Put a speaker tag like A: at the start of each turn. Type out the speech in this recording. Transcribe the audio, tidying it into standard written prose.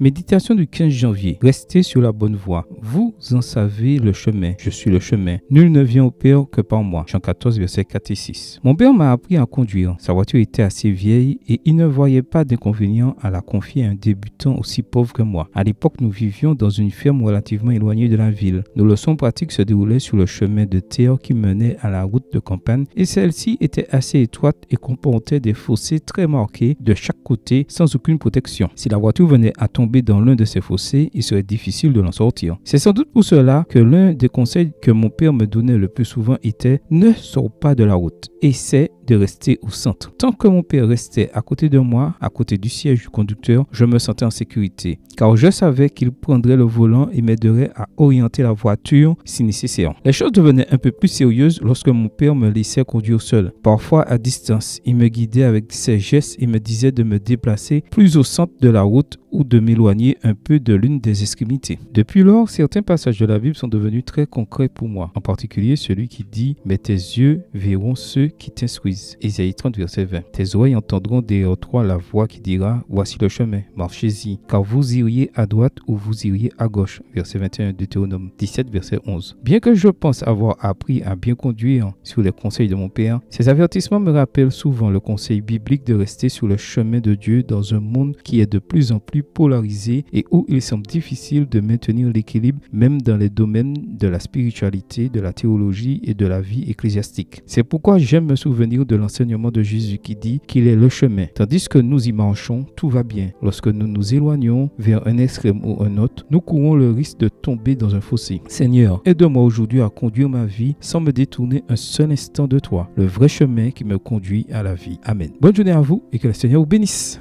A: Méditation du 15 janvier. Restez sur la bonne voie. Vous en savez le chemin. Je suis le chemin. Nul ne vient au Père que par moi. Jean 14, versets 4 et 6. Mon père m'a appris à conduire. Sa voiture était assez vieille et il ne voyait pas d'inconvénient à la confier à un débutant aussi pauvre que moi. À l'époque, nous vivions dans une ferme relativement éloignée de la ville. Nos leçons pratiques se déroulaient sur le chemin de terre qui menait à la route de campagne et celle-ci était assez étroite et comportait des fossés très marqués de chaque côté sans aucune protection. Si la voiture venait à tomber dans l'un de ces fossés, il serait difficile de l'en sortir. C'est sans doute pour cela que l'un des conseils que mon père me donnait le plus souvent était « Ne sors pas de la route, essaie de rester au centre ». Tant que mon père restait à côté de moi, à côté du siège du conducteur, je me sentais en sécurité, car je savais qu'il prendrait le volant et m'aiderait à orienter la voiture si nécessaire. Les choses devenaient un peu plus sérieuses lorsque mon père me laissait conduire seul. Parfois à distance, il me guidait avec ses gestes et me disait de me déplacer plus au centre de la route ou de m'éloigner un peu de l'une des extrémités. Depuis lors, certains passages de la Bible sont devenus très concrets pour moi, en particulier celui qui dit « Mais tes yeux verront ceux qui t'instruisent ». Ésaïe 30, verset 20. Tes oreilles entendront derrière toi la voix qui dira « Voici le chemin, marchez-y, car vous iriez à droite ou vous iriez à gauche ». Verset 21, Deutéronome 17, verset 11. Bien que je pense avoir appris à bien conduire sur les conseils de mon père, ces avertissements me rappellent souvent le conseil biblique de rester sur le chemin de Dieu dans un monde qui est de plus en plus polarisé et où il semble difficile de maintenir l'équilibre même dans les domaines de la spiritualité, de la théologie et de la vie ecclésiastique. C'est pourquoi j'aime me souvenir de l'enseignement de Jésus qui dit qu'il est le chemin. Tandis que nous y marchons, tout va bien. Lorsque nous nous éloignons vers un extrême ou un autre, nous courons le risque de tomber dans un fossé. Seigneur, aide-moi aujourd'hui à conduire ma vie sans me détourner un seul instant de toi, le vrai chemin qui me conduit à la vie. Amen. Bonne journée à vous et que le Seigneur vous bénisse.